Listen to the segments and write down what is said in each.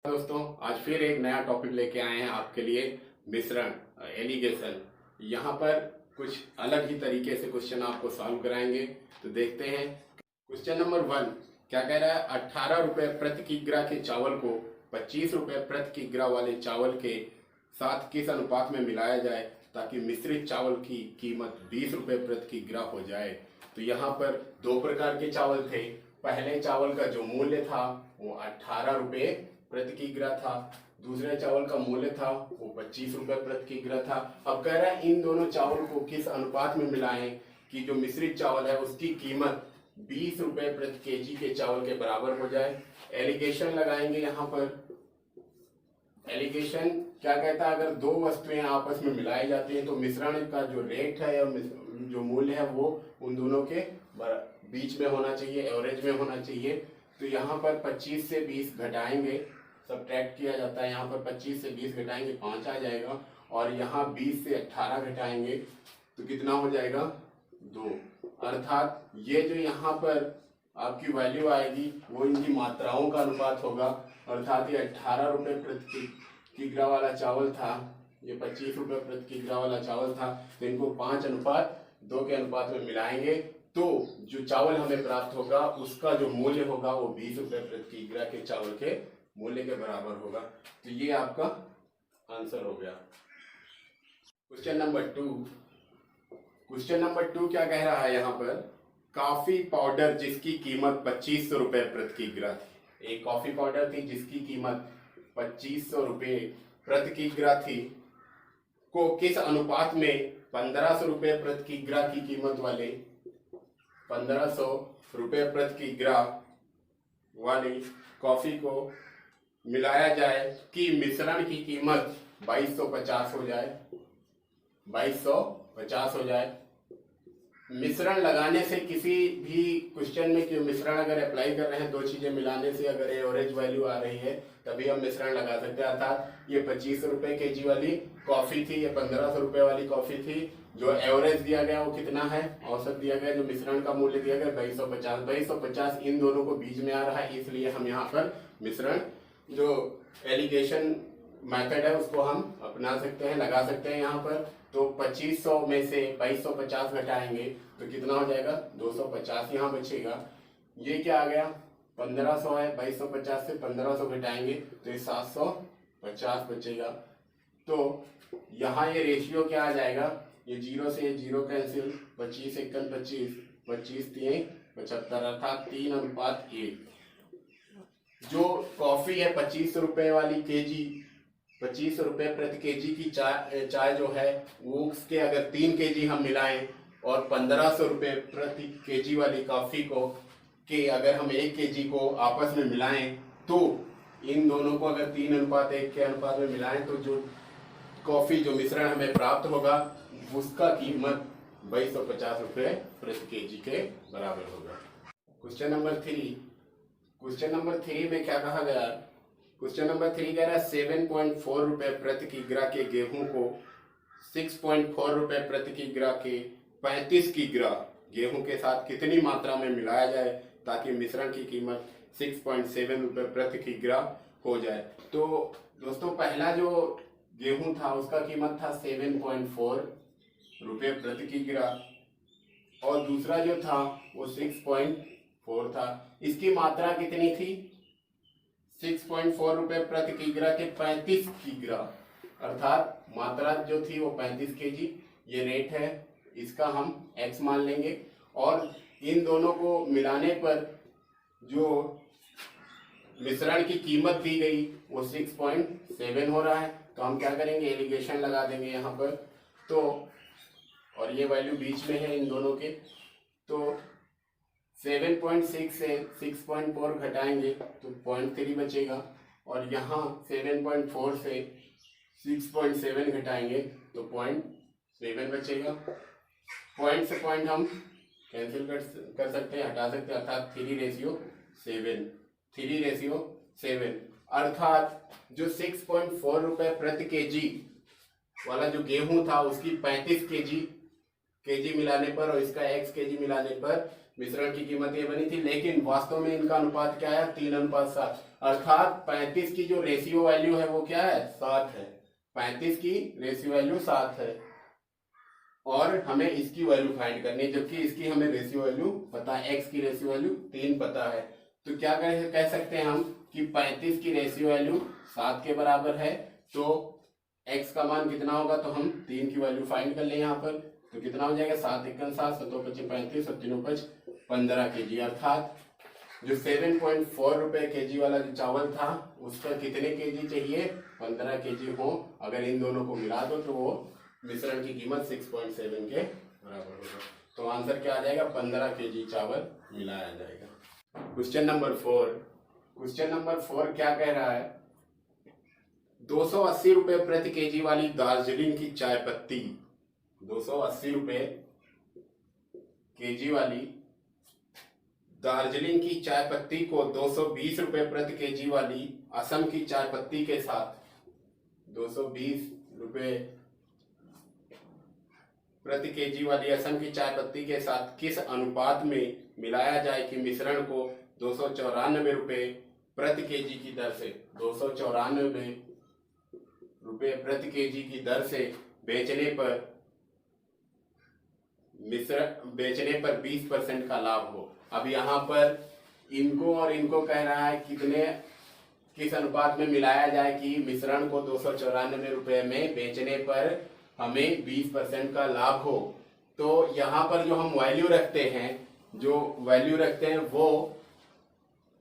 दोस्तों, आज फिर एक नया टॉपिक लेके आए हैं आपके लिए। मिश्रण, एलिगेशन। यहाँ पर कुछ अलग ही तरीके से क्वेश्चन आपको सॉल्व कराएंगे। तो देखते हैं। क्वेश्चन नंबर 1 क्या कह रहा है? 18 रुपए प्रति किग्रा के चावल को 25 रुपए प्रति किग्रा वाले चावल के साथ किस अनुपात में मिलाया जाए ताकि मिश्रित चावल की कीमत 20 रुपए प्रति किग्रा हो जाए। तो यहाँ पर दो प्रकार के चावल थे। पहले चावल का जो मूल्य था वो 18 रुपए प्रति किग्रा था। दूसरे चावल का मूल्य था वो 25 रुपए प्रति किग्रा था। अब कह रहा है इन दोनों चावल को किस अनुपात में मिलाएं कि जो मिश्रित चावल है उसकी कीमत 20 रुपए प्रति केजी के चावल के बराबर हो जाए। एलिगेशन लगाएंगे। यहाँ पर एलिगेशन क्या कहता है? अगर दो वस्तुएं आपस में मिलाई जाती हैं तो मिश्रण का जो रेट है या जो मूल्य है वो उन दोनों के बीच में होना चाहिए, एवरेज में होना चाहिए। तो यहाँ पर 25 से 20 घटाएंगे, सब्ट्रैक्ट किया जाता है। यहाँ पर 25 से 20 घटाएंगे 5 आ जाएगा, और यहाँ 20 से 18 घटाएंगे तो कितना हो जाएगा? 2। अर्थात ये जो यहाँ पर आपकी वैल्यू आएगी वो इनकी मात्राओं का अनुपात होगा। अर्थात ये 18 रुपए प्रति किग्रा वाला चावल था, ये 25 रुपए प्रति किग्रा वाला चावल था। तो इनको 5:2 के अनुपात में मिलाएंगे तो जो चावल हमें प्राप्त होगा उसका जो मूल्य होगा वो 20 रुपए प्रति किग्रा के चावल के मूल्य के बराबर होगा। तो ये आपका आंसर हो गया। क्वेश्चन नंबर 2 क्या कह रहा है यहाँ पर? कॉफी पाउडर जिसकी कीमत 2500 रुपए प्रति किग्रा थी। एक कॉफी पाउडर थी जिसकी कीमत 2500 रुपए प्रति किग्रा थी, को किस अनुपात में 1500 रुपए प्रति किग्रा की कीमत वाले 1500 रुपए प्रति किग्रा वाली कॉफी को मिलाया जाए कि मिश्रण की कीमत 2250 हो जाए। 2250 हो जाए। मिश्रण लगाने से किसी भी क्वेश्चन में कि मिश्रण अगर अप्लाई कर रहे हैं, दो चीजें मिलाने से अगर एवरेज वैल्यू आ रही है तभी हम मिश्रण लगा सकते हैं। अर्थात ये 25 रुपए केजी वाली कॉफी थी, ये 1500 रुपए वाली कॉफी थी। जो एवरेज दिया गया वो कितना है? औसत दिया गया। जो मिश्रण का मूल्य दिया गया 2250 इन दोनों को बीच में आ रहा है, इसलिए हम यहाँ पर मिश्रण जो एलिगेशन मेथड है उसको हम अपना सकते हैं, लगा सकते हैं। यहाँ पर तो 2500 में से 2250 घटाएंगे तो कितना हो जाएगा? 250 यहाँ बचेगा। ये क्या आ गया? 1500 है, 2250 से 1500 घटाएंगे तो ये 750 बचेगा। तो यहाँ ये रेशियो क्या आ जाएगा? ये 0 से 0 कैंसिल, 25 एकन 25, 25 3 75, अर्थात 3:1। जो कॉफी है 25 रुपए वाली केजी, 25 रुपए प्रति केजी की चाय जो है वो उसके अगर 3 केजी हम मिलाएं और 1500 रुपए प्रति केजी वाली कॉफी को के अगर हम 1 केजी को आपस में मिलाएं तो इन दोनों को अगर 3:1 के अनुपात में मिलाएं तो जो कॉफी जो मिश्रण हमें प्राप्त होगा उसका कीमत 2250 रुपए प्रति केजी के बराबर होगा। क्वेश्चन नंबर 3 में क्या कहा गया? क्वेश्चन नंबर 3 कह रहा है 7.4 रुपए प्रति किग्रा के गेहूं को 6.4 रुपए प्रति किग्रा के 35 किग्रा गेहूं के साथ कितनी मात्रा में मिलाया जाए ताकि मिश्रण की कीमत 6.7 रुपए प्रति किग्रा हो जाए। तो दोस्तों पहला जो गेहूं था उसका कीमत था 7.4 रुपए प्रति किग्रा और दूसरा जो था वो 6.4 था। इसकी मात्रा कितनी थी? 6.4 रुपए प्रति किग्रा के 35 किग्रा, अर्थात मात्रा जो थी वो 35 केजी। ये रेट है, इसका हम x मान लेंगे और इन दोनों को मिलाने पर जो मिश्रण की कीमत दी गई वो 6.7 हो रहा है। तो हम क्या करेंगे? एलिगेशन लगा देंगे यहाँ पर। तो और ये वैल्यू बीच में है इन दोनों के, तो 7.6 से 6.4 घटाएंगे तो 0.3 बचेगा और यहाँ 7.4 से 6.7 घटाएंगे तो 0.7 बचेगा। पॉइंट से पॉइंट हम कैंसिल कर सकते हैं, हटा सकते हैं, अर्थात 3:7। अर्थात जो 6.4 रुपए प्रति केजी वाला जो गेहूं था उसकी 35 केजी मिलाने पर और इसका x केजी मिलाने पर मिश्रण की कीमत ये बनी थी, लेकिन वास्तव में इनका अनुपात क्या है, 3:7, अर्थात 35 की जो रेशियो वैल्यू है वो क्या है, 7 है। 35 की रेशियो वैल्यू 7 है और हमें इसकी वैल्यू फाइंड करनी है, जबकि इसकी हमें रेशियो वैल्यू पता है, एक्स की रेशियो वैल्यू 3 पता है। तो क्या कह सकते हैं हम कि 35 की रेशियो वैल्यू 7 के बराबर है, तो एक्स का मान कितना होगा, तो हम 3 की वैल्यू फाइंड कर लें यहाँ पर। तो कितना हो जाएगा, 7 × 7 7 × 5 35 और 3 × 15 kg, अर्थात जो 7.4 रुपए केजी वाला जो चावल था उसका कितने केजी चाहिए, 15 kg हो। अगर इन दोनों को मिला दो तो वो मिश्रण की कीमत 6.7 के बराबर होगा। तो आंसर क्या आ जाएगा, 15 kg चावल मिलाया जाएगा। क्वेश्चन नंबर 4, क्वेश्चन नंबर 4 क्या कह रहा है, 280 रुपए प्रति केजी वाली दार्जिलिंग की चाय पत्ती, 280 रुपए केजी वाली दार्जिलिंग की चाय पत्ती को 220 रुपए प्रति केजी वाली असम की चाय पत्ती के साथ, 220 रुपए प्रति केजी वाली असम की चाय पत्ती के साथ किस अनुपात में मिलाया जाए कि मिश्रण को 294 रुपए प्रति केजी की दर से, 294 रुपए प्रति केजी की दर से बेचने पर 20% का लाभ हो। अब यहाँ पर इनको और इनको कह रहा है किस अनुपात में मिलाया जाए कि मिश्रण को 294 रुपए में बेचने पर हमें 20% का लाभ हो। तो यहाँ पर जो हम वैल्यू रखते हैं वो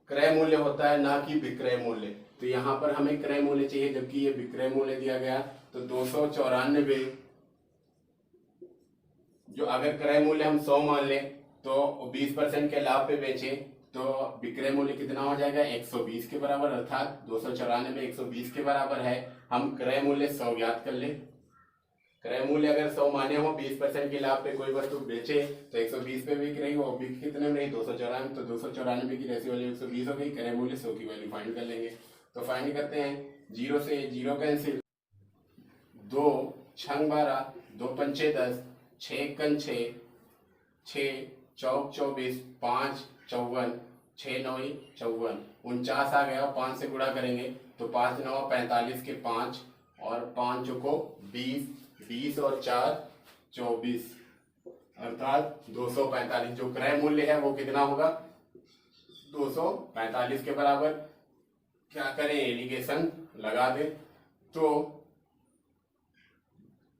क्रय मूल्य होता है, ना कि विक्रय मूल्य। तो यहाँ पर हमें क्रय मूल्य चाहिए, जबकि ये विक्रय मूल्य दिया गया। तो 294 जो अगर क्रय मूल्य हम 100 मान लें तो 20% के लाभ पे बेचें तो विक्रय मूल्य कितना हो जाएगा, 120 के बराबर, अर्थात 294 120 के बराबर है। हम क्रय मूल्य 100 ज्ञात कर लें। क्रय मूल्य अगर 100 माने हो, 20% के लाभ पे कोई वस्तु बेचे तो 120 पे बिक रही हो, बिक कितने में रही, 294, तो 294 की रेशियो वैल्यू 120 हो गई। क्रय मूल्य 100 की वैल्यू फाइंड कर लेंगे। तो फाइंड करते हैं, 0 से 0 कैंसिल, 2 6 12, 2 पंचे 10, 6 × 6 6 चौक 24, 5 54, 6 9 54, 49 आ गया। 5 से गुणा करेंगे तो 5 9 45 के 5 और 5 को 20, 20 और 4 24, अर्थात 245। जो क्रय मूल्य है वो कितना होगा, 245 के बराबर। क्या करें, एलिगेशन लगा दें। तो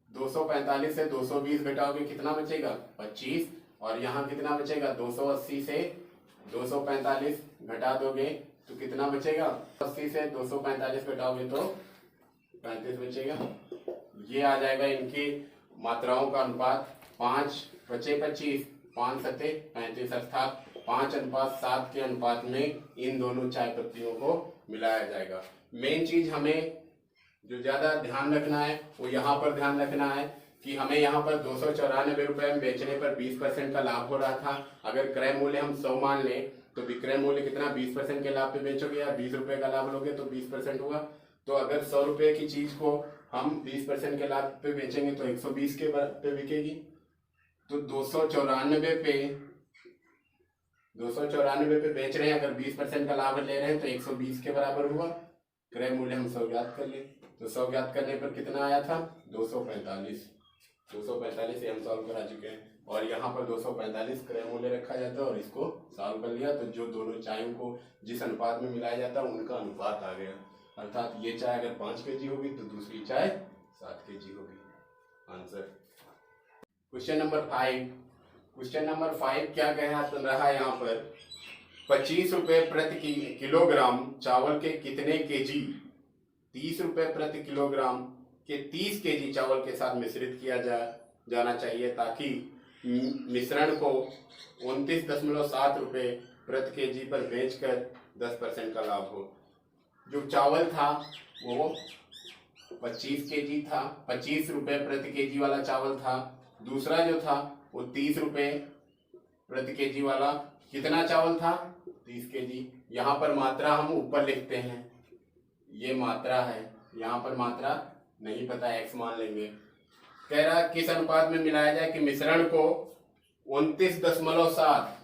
245 से 220 घटाओगे कितना बचेगा, 25, और यहाँ कितना बचेगा, 280 से 245 घटा दोगे तो कितना बचेगा, 80 से 245 घटाओगे तो 35 बचेगा। ये आ जाएगा इनकी मात्राओं का अनुपात। 5 बचे 25, 5 7 35, अर्थात 5:7 के अनुपात में इन दोनों चाय पत्तियों को मिलाया जाएगा। मेन चीज हमें जो ज्यादा ध्यान रखना है वो यहाँ पर ध्यान रखना है कि हमें यहाँ पर 294 रुपए में बेचने पर 20% का लाभ हो रहा था। अगर क्रय मूल्य हम 100 मान लें तो विक्रय मूल्य कितना, 20% के लाभ पे बेचोगे या 20 रुपए का लाभ लोगे तो 20% हुआ। तो अगर 100 रुपए की चीज को हम 20% के लाभ पे बेचेंगे तो 120 के पे बिकेगी। तो 294 पे बेच रहे हैं, अगर 20% का लाभ ले रहे हैं तो 120 के बराबर हुआ। क्रय मूल्य हम 100 ज्ञात कर ले, तो 100 ज्ञात करने पर कितना आया था, 245 से हम सॉल्व करा चुके हैं। और यहाँ पर 245 क्रय मूल्य रखा जाता है और इसको सॉल्व कर लिया तो जो दोनों चायों को जिस अनुपात में मिलाया जाता है उनका अनुपात आ गया। अर्थात ये चाय अगर 5 kg होगी तो दूसरी चाय 7 kg होगी। आंसर। क्वेश्चन नंबर 5 क्या कह रहा है यहाँ पर, 25 रुपए प्रति किलोग्राम चावल के कितने केजी 30 रुपए प्रति किलोग्राम के 30 kg चावल के साथ मिश्रित किया जाना चाहिए ताकि मिश्रण को 29.7 रुपए प्रति केजी पर बेचकर 10% का लाभ हो। जो चावल था वो 25 kg था, 25 रुपए प्रति केजी वाला चावल था। दूसरा जो था वो 30 रुपए प्रति केजी वाला कितना चावल था, 30 kg। यहाँ पर मात्रा हम ऊपर लिखते हैं, ये मात्रा है, यहाँ पर मात्रा नहीं पता, x मान लेंगे। कह रहा किस अनुपात में मिलाया जाए कि मिश्रण को 29.7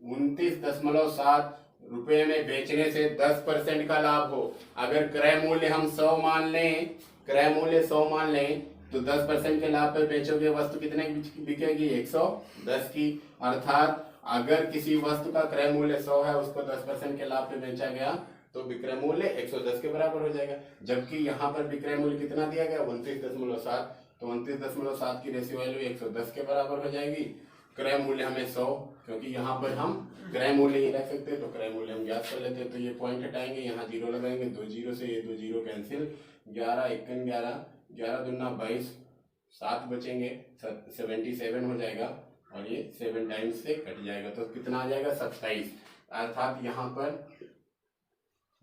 29.7 रुपए में बेचने से 10% का लाभ हो। अगर क्रय मूल्य हम 100 मान लें, क्रय मूल्य 100 मान लें तो 10% के लाभ पे बेचोगे वस्तु कितने की बिकेगी? 110 की। अर्थात अगर किसी वस्तु का क्रय मूल्य 100 है, उसको 10% के लाभ पे बेचा गया तो विक्रय मूल्य 110 के बराबर हो जाएगा। जबकि यहाँ पर विक्रय मूल्य कितना दिया गया? 29.7, तो 29.7 की रेशियो वैल्यू 110 के बराबर हो जाएगी। क्रय मूल्य हमें 100, क्योंकि यहाँ पर हम क्रय मूल्य ही रख सकते हैं तो क्रय मूल्य हम ज्ञात कर लेते हैं। तो ये पॉइंट हटाएंगे, यहाँ जीरो लगाएंगे, 2 जीरो से ये 2 जीरो कैंसिल, 11 1 11, 11 दूना 22, 7 बचेंगे, 77 हो जाएगा और ये 7 टाइम्स से कट जाएगा तो कितना आ जाएगा? 27। अर्थात यहाँ पर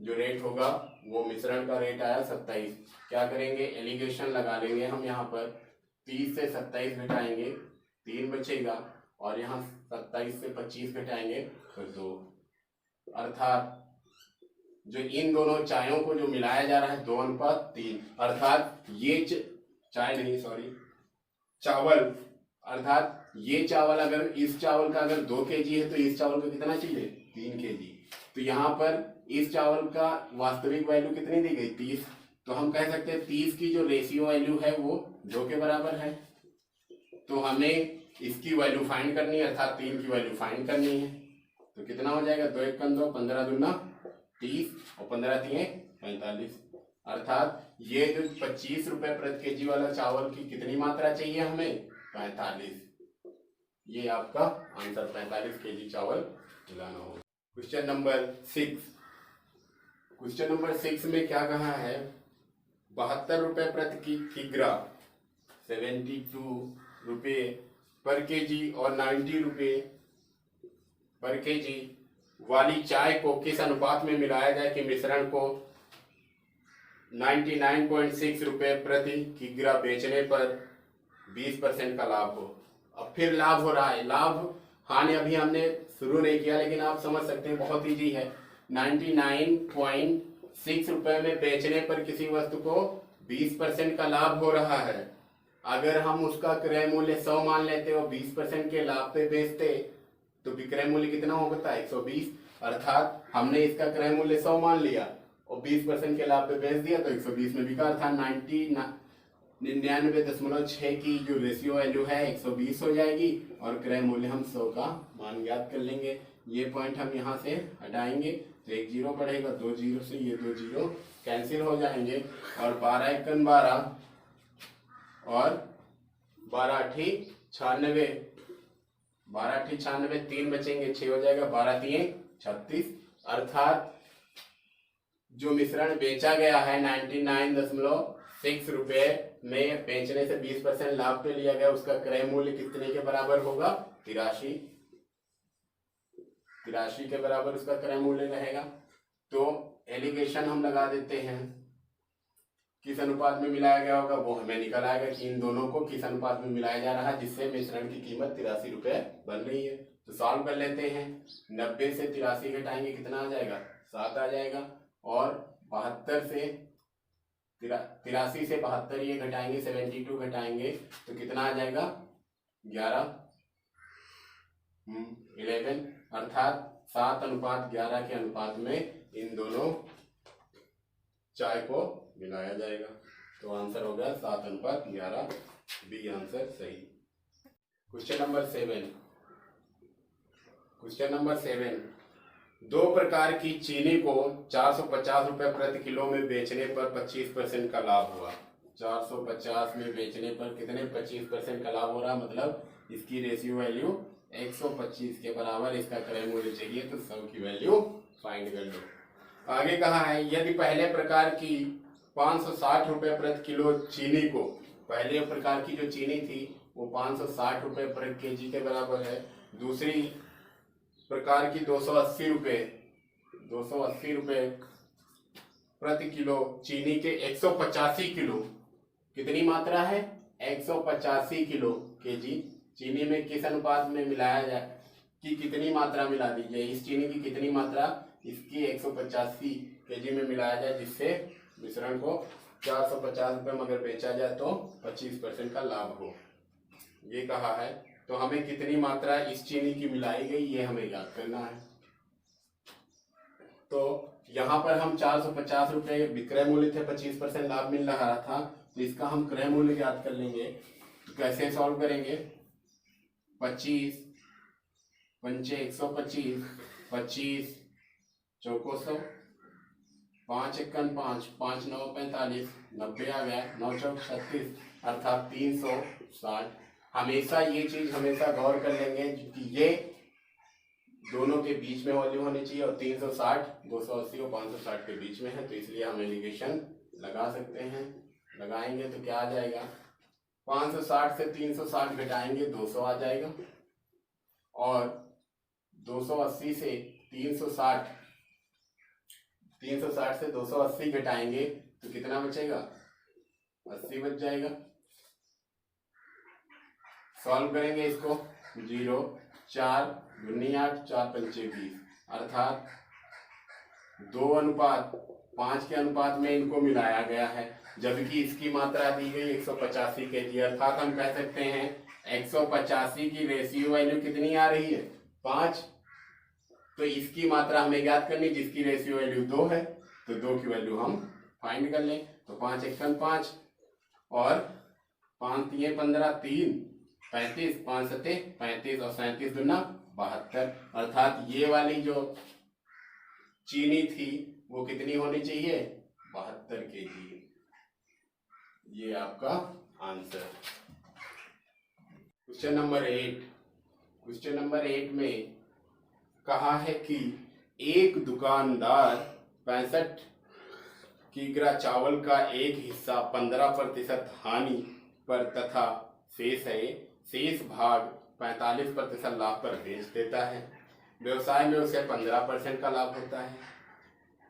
जो रेट होगा वो मिश्रण का रेट आया 27। क्या करेंगे? एलिगेशन लगा लेंगे हम। यहाँ पर 30 से 27 घटाएंगे, 3 बचेगा और यहाँ 27 से 25 घटाएंगे तो 2। अर्थात जो इन दोनों चायों को जो मिलाया जा रहा है 2:3, अर्थात ये चावल, अर्थात ये चावल अगर इस चावल का अगर 2 kg है तो इस चावल का कितना चाहिए? 3 kg। तो यहाँ पर इस चावल का वास्तविक वैल्यू कितनी दी गई? 30। तो हम कह सकते हैं 30 की जो रेशियो वैल्यू है वो 2 के बराबर है। तो हमें इसकी वैल्यू फाइंड करनी है, अर्थात 3 की वैल्यू फाइंड करनी है। तो कितना हो जाएगा? 2 1 2, 15 दूना 30 और 15 3 45। अर्थात ये जो 25 रुपए प्रति केजी वाला चावल की कितनी मात्रा चाहिए हमें? 45। ये आपका आंसर 45 केजी चावल मिलाना होगा। Question number 6। क्वेश्चन नंबर 6 में क्या कहा है? 72 रुपए प्रति किग्रा, 72 रुपए पर केजी और 90 रुपए पर केजी वाली चाय को किस अनुपात में मिलाया जाए कि मिश्रण को 99.6 रुपए प्रति किग्रा बेचने पर 20% का लाभ हो। अब फिर लाभ हो रहा है। लाभ हानि अभी हमने शुरू नहीं किया, लेकिन आप समझ सकते हैं, बहुत इजी है। 99.6 रुपए में बेचने पर किसी वस्तु को 20% का लाभ हो रहा है। अगर हम उसका क्रय मूल्य 100 मान लेते और 20% के लाभ पे बेचते तो विक्रय मूल्य कितना होता है? 120। अर्थात हमने इसका क्रय मूल्य 100 मान लिया और 20% के लाभ पे बेच दिया तो 120 में बिका। अर्थात 99.6 की जो रेशियो वैल्यू है 120 हो जाएगी और क्रय मूल्य हम 100 का मान ज्ञात कर लेंगे। ये पॉइंट हम यहाँ से हटाएंगे तो 1 जीरो पड़ेगा, 2 जीरो से ये 2 जीरो कैंसिल हो जाएंगे और 12 1 12 और 12 8 96, 12 8 96, 3 बचेंगे, 6 हो जाएगा, 12 3 36। अर्थात जो मिश्रण बेचा गया है 99.6 रुपए में बेचने से 20% लाभ पे लिया गया, उसका क्रय मूल्य कितने के बराबर होगा? 83 के बराबर उसका क्रय मूल्य रहेगा। तो एलिगेशन हम लगा देते हैं, किस अनुपात में मिलाया गया होगा वो हमें निकल आएगा कि इन दोनों को किस अनुपात में मिलाया जा रहा है, जिससे मिश्रण की कीमत 83 रुपए बन रही है। तो सॉल्व कर लेते हैं। 90 से 83 घटाएंगे कितना आ जाएगा? 7 आ जाएगा और 72 से 83 से 72 ये घटाएंगे, 72 घटाएंगे तो कितना आ जाएगा? 11। अर्थात 7:11 के अनुपात में इन दोनों चाय को मिलाया जाएगा। तो आंसर हो गया 7:11, बी आंसर सही। Question number 7। क्वेश्चन नंबर 7, 2 प्रकार की चीनी को 450 रुपए प्रति किलो में बेचने पर 25% का लाभ हुआ। 450 में बेचने पर कितने 25% का लाभ हो रहा, मतलब इसकी रेशियो वैल्यू 125 के बराबर इसका क्रय मूल्य चाहिए तो 100 की वैल्यू फाइंड कर लो। आगे कहा है यदि पहले प्रकार की 560 रुपए प्रति किलो चीनी को, पहले प्रकार की जो चीनी थी वो 560 रुपए प्रति केजी के बराबर है, दूसरी प्रकार की 280 रुपए प्रति किलो चीनी के 185 किलो, कितनी मात्रा है 185 किलो केजी चीनी में किस अनुपात में मिलाया जाए कि कितनी मात्रा मिला दी जाए, इस चीनी की कितनी मात्रा इसकी 185 केजी में मिलाया जाए जिससे मिश्रण को 450 रुपए में अगर बेचा जाए तो 25% का लाभ हो। ये कहा है तो हमें कितनी मात्रा इस चीनी की मिलाई गई ये हमें याद करना है। तो यहाँ पर हम 450 रुपये विक्रय मूल्य थे, 25% लाभ मिल रहा था, तो इसका हम क्रय मूल्य याद कर लेंगे। तो कैसे सॉल्व करेंगे? 25 पंचे 125, 25 चौको 100, 5 एकन 5, 5 9 45, 90 आ गया, 9 चौक 36, अर्थात 360। हमेशा ये चीज हमेशा गौर कर लेंगे कि ये दोनों के बीच में वैल्यू होनी चाहिए, और 360 280 और 560 के बीच में है, तो इसलिए हम एलिगेशन लगा सकते हैं। लगाएंगे तो क्या आ जाएगा? 560 से 360 घटाएंगे 200 आ जाएगा, और 280 से 360 से 280 घटाएंगे तो कितना बचेगा? 80 बच जाएगा। सॉल्व करेंगे इसको। 0 4 दूनी 8 4 पंचे 20, अर्थात 2:5 के अनुपात में इनको मिलाया गया है, जबकि इसकी मात्रा दी गई 185 kg। अर्थात हम कह सकते हैं 185 की रेशियो वैल्यू कितनी आ रही है? 5। तो इसकी मात्रा हमें ज्ञात करनी, जिसकी रेशियो वैल्यू 2 है, तो 2 की वैल्यू हम फाइंड कर लें। तो 5 एकन 5 और 5 3 15 3 35, 5 7 35 और 37 दूना 72। अर्थात ये वाली जो चीनी थी वो कितनी होनी चाहिए? 72 kg। ये आपका आंसर। क्वेश्चन नंबर 8 में कहा है कि एक दुकानदार 65 किग्रा चावल का एक हिस्सा 15% हानि पर तथा शेष भाग 45% लाभ पर बेच देता है। व्यवसाय में उसे 15% का लाभ होता है,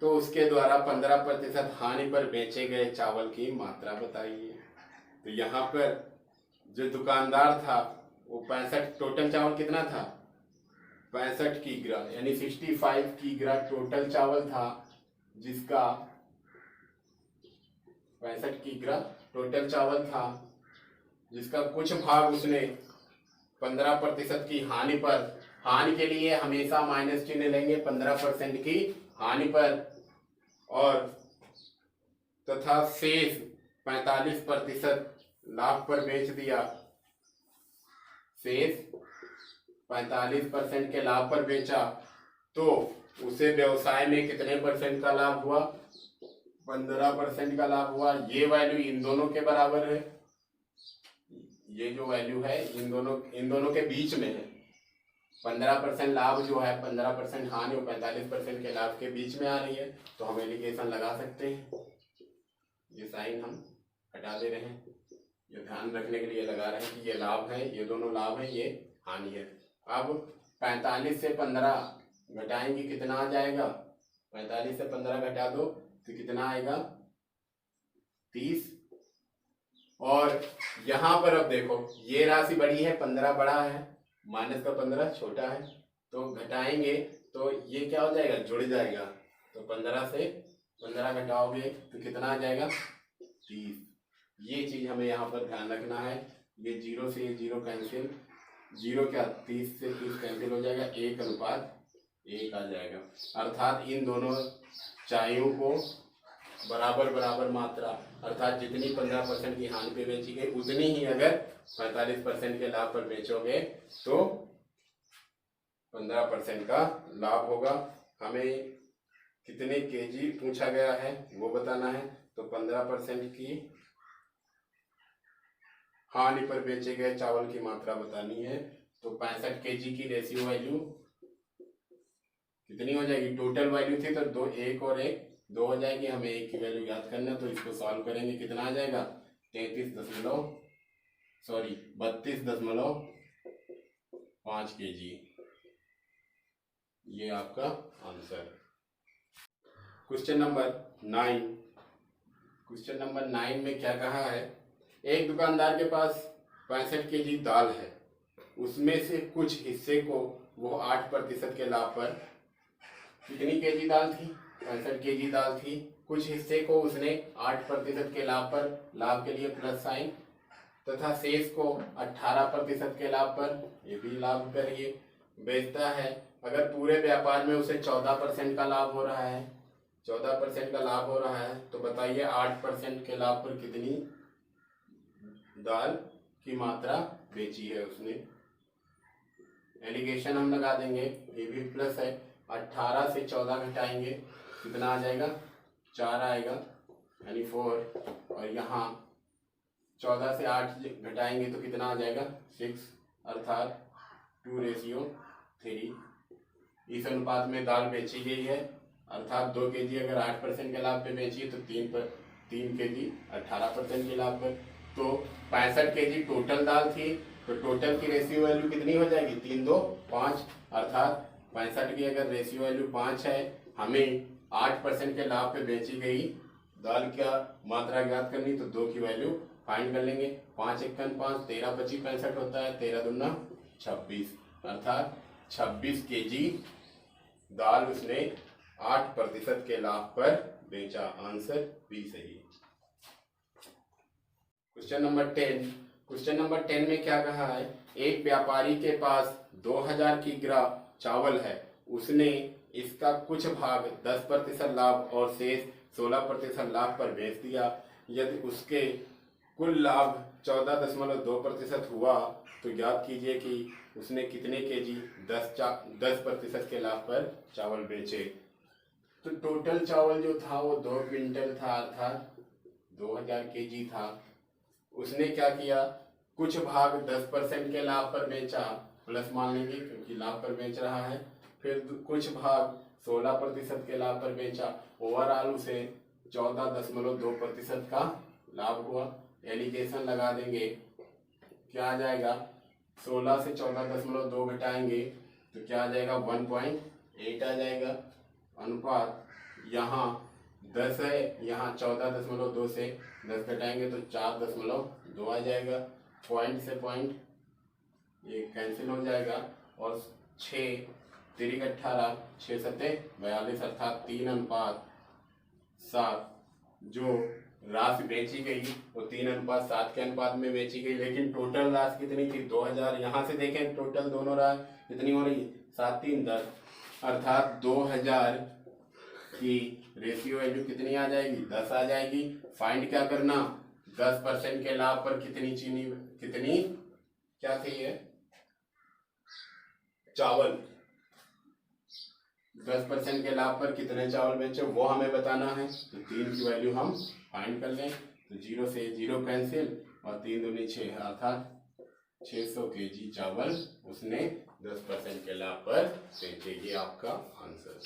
तो उसके द्वारा 15% हानि पर बेचे गए चावल की मात्रा बताइए। तो यहाँ पर जो दुकानदार था वो 65, टोटल चावल कितना था? 65 किग्रा, यानी 65 किग्रा टोटल चावल था, जिसका 65 किग्रा टोटल चावल था, जिसका कुछ भाग उसने 15% की हानि पर, हानि के लिए हमेशा माइनस चिन्ह लेंगे, 15% की हानि पर, और तथा शेष 45% लाभ पर बेच दिया। शेष 45% के लाभ पर बेचा, तो उसे व्यवसाय में कितने परसेंट का लाभ हुआ? 15% का लाभ हुआ। ये वैल्यू इन दोनों के बराबर है, ये जो वैल्यू है इन दोनों के बीच में है। 15% लाभ जो है, 15% हानि और 45% के लाभ के बीच में आ रही है, तो हम एलिगेशन लगा सकते हैं। ये साइन हम हटा दे रहे हैं, ये ध्यान रखने के लिए लगा रहे हैं कि ये लाभ है, ये दोनों लाभ है, ये हानि है। अब 45 से 15 घटाएंगे कितना आ जाएगा? 45 से 15 घटा दो तो कितना आएगा? 30। और यहाँ पर अब देखो ये राशि बड़ी है, 15 बड़ा है, माइनस का 15 छोटा है, तो घटाएंगे तो ये क्या हो जाएगा? जुड़ जाएगा। तो 15 से 15 घटाओगे तो कितना आ जाएगा? 30। ये चीज हमें यहाँ पर ध्यान रखना है। ये 0 से 0 कैंसिल, 0 क्या 30 से 30 कैंसिल हो जाएगा, 1:1 आ जाएगा। अर्थात इन दोनों चायों को बराबर मात्रा, अर्थात जितनी 15% की हानि पे बेची गई उतनी ही अगर 45% के लाभ पर बेचोगे तो 15% का लाभ होगा। हमें कितने केजी पूछा गया है वो बताना है, तो 15% की हानि पर बेचे गए चावल की मात्रा बतानी है। तो 65 केजी की रेशियो वैल्यू कितनी हो जाएगी? टोटल वैल्यू थी तो 2, 1 और 1 2 हो जाएगी, हमें 1 की वैल्यू याद करना, तो इसको सॉल्व करेंगे कितना आ जाएगा? 32.5 kg। ये आपका आंसर। क्वेश्चन नंबर 9 में क्या कहा है? एक दुकानदार के पास 65 kg दाल है, उसमें से कुछ हिस्से को वो 8% के लाभ पर, कितनी केजी दाल थी? 65 kg दाल थी, कुछ हिस्से को उसने 8% के लाभ पर, लाभ के लिए प्लस साइन, तथा शेष को 18% के लाभ पर, ये भी लाभ पर ये बेचता है। अगर पूरे व्यापार में उसे 14% का लाभ हो रहा है, 14% का लाभ हो रहा है, तो बताइए 8% के लाभ पर कितनी दाल की मात्रा बेची है उसने। एलिगेशन हम लगा देंगे, ये भी प्लस है, 18 से 14 घटाएंगे कितना आ जाएगा, 4 आएगा यानी 4, और यहाँ 14 से 8 घटाएंगे तो कितना आ जाएगा 6, अर्थात 2:3। इस अनुपात में दाल बेची गई है, अर्थात 2 kg अगर 8% के लाभ पे बेची तो 3 kg 18% के लाभ पर, तो 65 kg टोटल दाल थी, तो टोटल की रेशियो वैल्यू कितनी हो जाएगी, 3, 2, 5, अर्थात 65 की अगर रेशियो वैल्यू 5 है, हमें 8% के लाभ पे बेची गई दाल का मात्रा ज्ञात करनी, तो 2 की वैल्यू फाइंड कर लेंगे। 5 × 1 = 5, 13 × 25 = 65 होता है, 13 × 2 = 26, अर्थात 26 kg दाल उसने 8% के लाभ पर बेचा। आंसर बी सही। क्वेश्चन नंबर 10 में क्या कहा है, एक व्यापारी के पास 2000 किग्रा चावल है, उसने इसका कुछ भाग 10% लाभ और शेष 16% लाभ पर बेच दिया। यदि उसके कुल लाभ 14.2% हुआ तो ज्ञात कीजिए कि उसने कितने केजी 10% के लाभ पर चावल बेचे। तो टोटल चावल जो था वो 2 क्विंटल था, अर्थात 2000 केजी था। उसने क्या किया, कुछ भाग 10% के लाभ पर बेचा, प्लस मान लेंगे क्योंकि लाभ पर बेच रहा है, फिर कुछ भाग 16% के लाभ पर बेचा, ओवरऑल उसे 14.2% का लाभ हुआ। एलिगेशन लगा देंगे, क्या आ जाएगा, 16 से 14.2 घटाएंगे तो क्या आ जाएगा, 1.8 आ जाएगा। अनुपात यहाँ 10 है, यहाँ 14.2 से 10 घटाएंगे तो 4.2 आ जाएगा। पॉइंट से पॉइंट ये कैंसिल हो जाएगा, और 6 3 18, 6 7 42, अर्थात 3:7 जो राशि बेची गई वो 3:7 के अनुपात में बेची गई। लेकिन टोटल राशि कितनी थी, 2000। यहाँ से देखें टोटल दोनों राशि कितनी हो रही, 7 3 10, अर्थात 2000 की रेशियो वैल्यू कितनी आ जाएगी, 10 आ जाएगी। फाइंड क्या करना, 10% के लाभ पर कितनी क्या थी ये चावल, 10% के लाभ पर कितने चावल बेचे वो हमें बताना है। तो 3 की वैल्यू हम फाइंड कर लें, तो 0 से 0 कैंसिल, और 3 दूनी 6, अर्थात 600 kg चावल उसने 10% के लाभ पर बेचे। ये आपका आंसर।